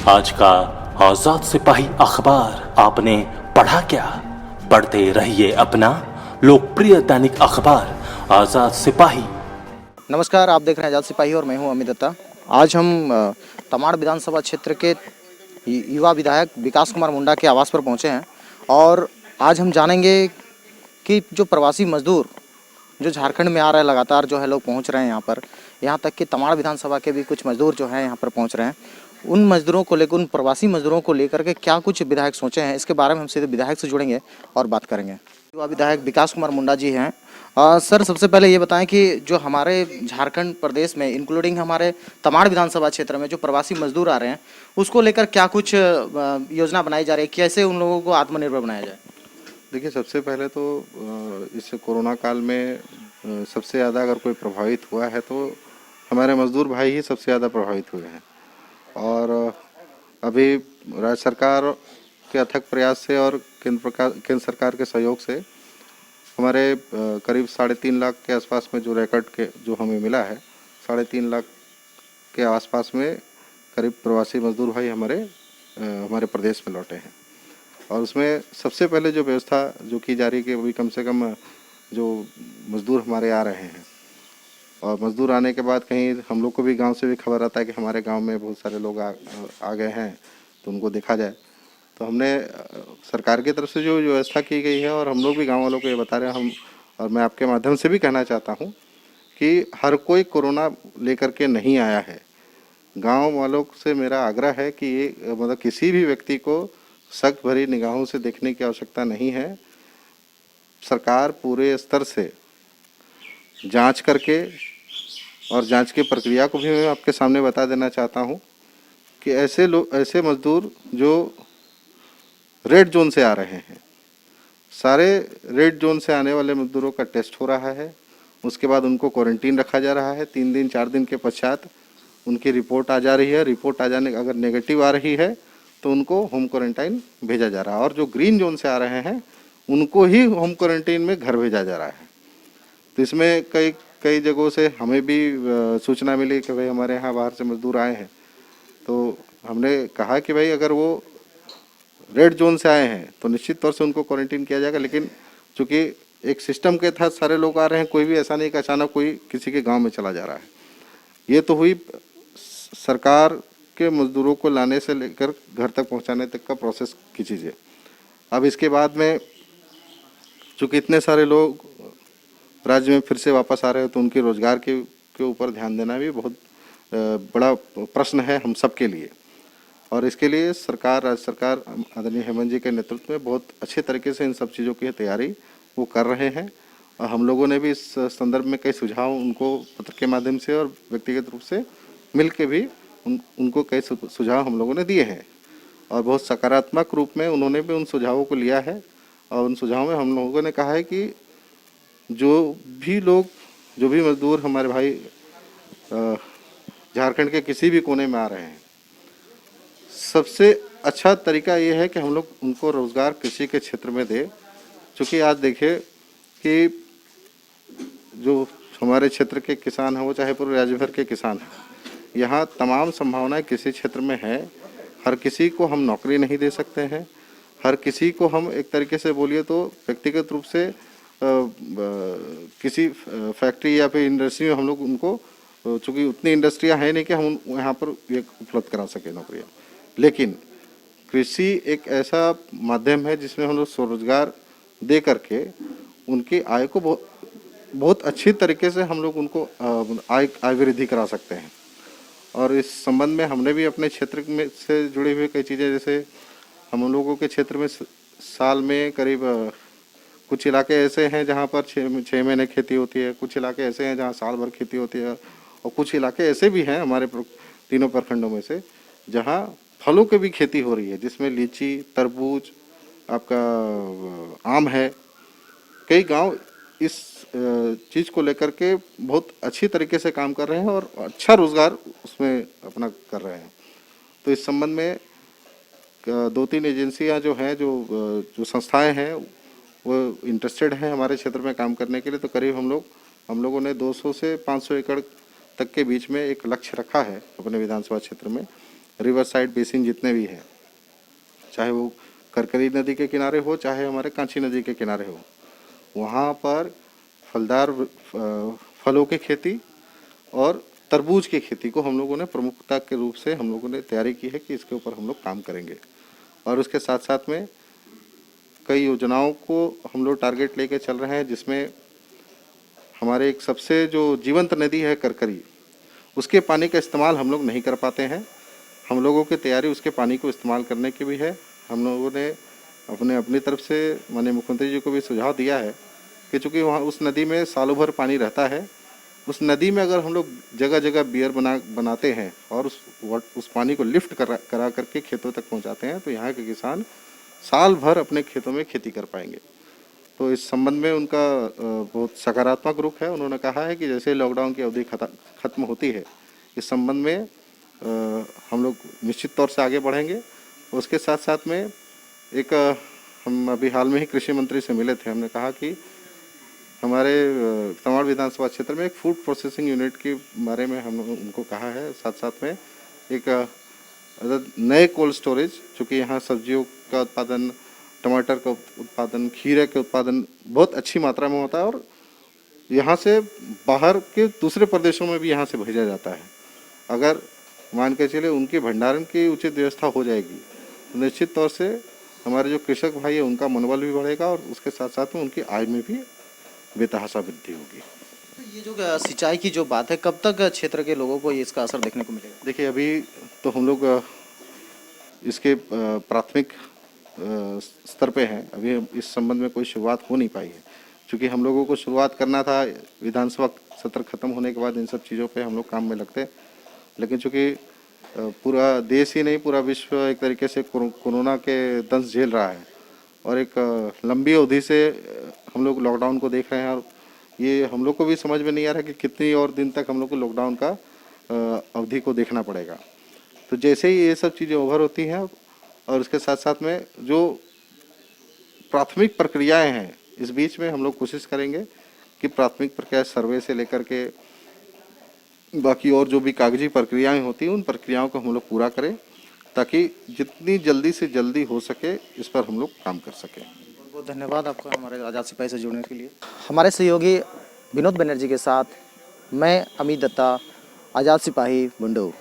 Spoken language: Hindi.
आज का आजाद सिपाही अखबार आपने पढ़ा क्या? पढ़ते रहिए अपना लोकप्रिय दैनिक अखबार आजाद सिपाही। नमस्कार, आप देख रहे हैं आजाद सिपाही और मैं हूं अमित दत्ता। आज हम तमाड़ विधानसभा क्षेत्र के युवा विधायक विकास कुमार मुंडा के आवास पर पहुंचे हैं और आज हम जानेंगे कि जो प्रवासी मजदूर जो झारखंड में आ रहे हैं, लगातार जो है लोग पहुंच रहे हैं यहाँ पर, यहाँ तक कि तमाड़ विधानसभा के भी कुछ मजदूर जो हैं यहाँ पर पहुंच रहे हैं। उन मजदूरों को लेकर, उन प्रवासी मजदूरों को लेकर के क्या कुछ विधायक सोचे हैं, इसके बारे में हम सीधे विधायक से जुड़ेंगे और बात करेंगे। युवा विधायक विकास कुमार मुंडा जी हैं। सर, सबसे पहले ये बताएं कि जो हमारे झारखंड प्रदेश में, इंक्लूडिंग हमारे तमाड़ विधानसभा क्षेत्र में जो प्रवासी मजदूर आ रहे हैं, उसको लेकर क्या कुछ योजना बनाई जा रही है, कैसे उन लोगों को आत्मनिर्भर बनाया जाए? देखिए, सबसे पहले तो इस कोरोना काल में सबसे ज़्यादा अगर कोई प्रभावित हुआ है तो हमारे मजदूर भाई ही सबसे ज़्यादा प्रभावित हुए हैं। और अभी राज्य सरकार के अथक प्रयास से और केंद्र सरकार के सहयोग से हमारे करीब 3.5 लाख के आसपास में जो रिकॉर्ड के जो हमें मिला है, 3.5 लाख के आसपास में करीब प्रवासी मजदूर भाई हमारे प्रदेश में लौटे हैं। और उसमें सबसे पहले जो व्यवस्था जो की जा रही है कि अभी कम से कम जो मज़दूर हमारे आ रहे हैं, और मज़दूर आने के बाद कहीं हम लोग को भी गांव से भी खबर आता है कि हमारे गांव में बहुत सारे लोग आ गए हैं, तो उनको देखा जाए। तो हमने सरकार की तरफ से जो व्यवस्था की गई है, और हम लोग भी गाँव वालों को ये बता रहे हैं, और मैं आपके माध्यम से भी कहना चाहता हूँ कि हर कोई कोरोना लेकर के नहीं आया है। गाँव वालों से मेरा आग्रह है कि ये मतलब किसी भी व्यक्ति को सख्त भरी निगाहों से देखने की आवश्यकता नहीं है। सरकार पूरे स्तर से जांच करके, और जांच की प्रक्रिया को भी मैं आपके सामने बता देना चाहता हूं कि ऐसे मजदूर जो रेड जोन से आ रहे हैं, सारे रेड जोन से आने वाले मजदूरों का टेस्ट हो रहा है। उसके बाद उनको क्वारंटीन रखा जा रहा है। 3 दिन 4 दिन के पश्चात उनकी रिपोर्ट आ जा रही है। रिपोर्ट आ जाने, अगर नेगेटिव आ रही है तो उनको होम क्वारंटाइन भेजा जा रहा है, और जो ग्रीन जोन से आ रहे हैं उनको ही होम क्वारंटाइन में घर भेजा जा रहा है। तो इसमें कई जगहों से हमें भी सूचना मिली कि भाई हमारे यहाँ बाहर से मजदूर आए हैं, तो हमने कहा कि भाई अगर वो रेड जोन से आए हैं तो निश्चित तौर से उनको क्वारंटीन किया जाएगा। लेकिन चूँकि एक सिस्टम के तहत सारे लोग आ रहे हैं, कोई भी ऐसा नहीं कि अचानक कोई किसी के गाँव में चला जा रहा है। ये तो हुई सरकार के मजदूरों को लाने से लेकर घर तक पहुंचाने तक का प्रोसेस की चीज़ें। अब इसके बाद में चूँकि इतने सारे लोग राज्य में फिर से वापस आ रहे हैं, तो उनके रोजगार के ऊपर ध्यान देना भी बहुत बड़ा प्रश्न है हम सब के लिए। और इसके लिए राज्य सरकार आदरणीय हेमंत जी के नेतृत्व में बहुत अच्छे तरीके से इन सब चीज़ों की तैयारी वो कर रहे हैं। और हम लोगों ने भी इस संदर्भ में कई सुझाव उनको पत्र के माध्यम से और व्यक्तिगत रूप से मिल के भी उनको कई सुझाव हम लोगों ने दिए हैं, और बहुत सकारात्मक रूप में उन्होंने भी उन सुझावों को लिया है। और उन सुझावों में हम लोगों ने कहा है कि जो भी मजदूर हमारे भाई झारखंड के किसी भी कोने में आ रहे हैं, सबसे अच्छा तरीका ये है कि हम लोग उनको रोज़गार कृषि के क्षेत्र में दें। चूँकि आज देखिए कि जो हमारे क्षेत्र के किसान हैं, वो चाहे पूरे राज्य भर के किसान हैं, यहाँ तमाम संभावनाएं कृषि क्षेत्र में है। हर किसी को हम नौकरी नहीं दे सकते हैं, हर किसी को हम एक तरीके से बोलिए तो व्यक्तिगत रूप से किसी फैक्ट्री या फिर इंडस्ट्री में हम लोग उनको, चूँकि उतनी इंडस्ट्रियां हैं नहीं कि हम यहाँ पर ये उपलब्ध करा सकें नौकरियाँ। लेकिन कृषि एक ऐसा माध्यम है जिसमें हम लोग स्वरोजगार दे करके उनकी आय को बहुत अच्छी तरीके से हम लोग उनको आय वृद्धि करा सकते हैं। और इस संबंध में हमने भी अपने क्षेत्र में से जुड़ी हुई कई चीज़ें, जैसे हम लोगों के क्षेत्र में साल में करीब कुछ इलाके ऐसे हैं जहाँ पर 6 महीने खेती होती है, कुछ इलाके ऐसे हैं जहाँ साल भर खेती होती है, और कुछ इलाके ऐसे भी हैं हमारे तीनों प्रखंडों में से जहाँ फलों की भी खेती हो रही है, जिसमें लीची, तरबूज, आपका आम है। कई गांव इस चीज़ को लेकर के बहुत अच्छी तरीके से काम कर रहे हैं और अच्छा रोज़गार उसमें अपना कर रहे हैं। तो इस संबंध में 2-3 एजेंसियां जो हैं, जो संस्थाएं हैं, वो इंटरेस्टेड हैं हमारे क्षेत्र में काम करने के लिए। तो करीब हम लोगों ने 200 से 500 एकड़ तक के बीच में एक लक्ष्य रखा है अपने विधानसभा क्षेत्र में, रिवर साइड बेसिन जितने भी हैं, चाहे वो करकरी नदी के किनारे हो, चाहे हमारे कांची नदी के किनारे हो, वहाँ पर फलदार फलों की खेती और तरबूज की खेती को हम लोगों ने प्रमुखता के रूप से हम लोगों ने तैयारी की है कि इसके ऊपर हम लोग काम करेंगे। और उसके साथ साथ में कई योजनाओं को हम लोग टारगेट लेके चल रहे हैं, जिसमें हमारे एक सबसे जो जीवंत नदी है करकरी, उसके पानी का इस्तेमाल हम लोग नहीं कर पाते हैं। हम लोगों की तैयारी उसके पानी को इस्तेमाल करने की भी है। हम लोगों ने अपनी तरफ से माननीय मुख्यमंत्री जी को भी सुझाव दिया है कि चूँकि वहाँ उस नदी में सालों भर पानी रहता है, उस नदी में अगर हम लोग जगह जगह बियर बनाते हैं और उस पानी को लिफ्ट करा करके खेतों तक पहुँचाते हैं, तो यहाँ के किसान साल भर अपने खेतों में खेती कर पाएंगे। तो इस संबंध में उनका बहुत सकारात्मक रुख है। उन्होंने कहा है कि जैसे लॉकडाउन की अवधि खत्म होती है, इस संबंध में हम लोग निश्चित तौर से आगे बढ़ेंगे। उसके साथ साथ में एक हम अभी हाल में ही कृषि मंत्री से मिले थे। हमने कहा कि हमारे तमाड़ विधानसभा क्षेत्र में एक फूड प्रोसेसिंग यूनिट के बारे में हम उनको कहा है। साथ साथ में एक नए कोल्ड स्टोरेज, चूँकि यहाँ सब्जियों का उत्पादन, टमाटर का उत्पादन, खीरे के उत्पादन बहुत अच्छी मात्रा में होता है और यहाँ से बाहर के दूसरे प्रदेशों में भी यहाँ से भेजा जाता है। अगर मान के चले उनके भंडारण की उचित व्यवस्था हो जाएगी तो निश्चित तौर से हमारे जो कृषक भाई है उनका मनोबल भी बढ़ेगा और उसके साथ साथ में उनकी आय में भी बेतहाशा वृद्धि होगी। तो ये जो सिंचाई की जो बात है, कब तक क्षेत्र के लोगों को ये इसका असर देखने को मिलेगा? देखिए, अभी तो हम लोग इसके प्राथमिक स्तर पे हैं। अभी इस संबंध में कोई शुरुआत हो नहीं पाई है, क्योंकि हम लोगों को शुरुआत करना था विधानसभा सत्र खत्म होने के बाद इन सब चीज़ों पे हम लोग काम में लगते। लेकिन चूँकि पूरा देश ही नहीं, पूरा विश्व एक तरीके से कोरोना के दंश झेल रहा है और एक लंबी अवधि से हम लोग लॉकडाउन को देख रहे हैं और ये हम लोग को भी समझ में नहीं आ रहा कि कितनी और दिन तक हम लोग को लॉकडाउन का अवधि को देखना पड़ेगा। तो जैसे ही ये सब चीज़ें ओवर होती हैं और उसके साथ साथ में जो प्राथमिक प्रक्रियाएं हैं, इस बीच में हम लोग कोशिश करेंगे कि प्राथमिक प्रक्रिया सर्वे से लेकर के बाकी और जो भी कागजी प्रक्रियाएं होती हैं, उन प्रक्रियाओं को हम लोग पूरा करें ताकि जितनी जल्दी से जल्दी हो सके इस पर हम लोग काम कर सकें। बहुत बहुत धन्यवाद आपका हमारे आज़ाद सिपाही से जुड़ने के लिए। हमारे सहयोगी विनोद बनर्जी के साथ मैं अमित दत्ता, आज़ाद सिपाही बुंडू।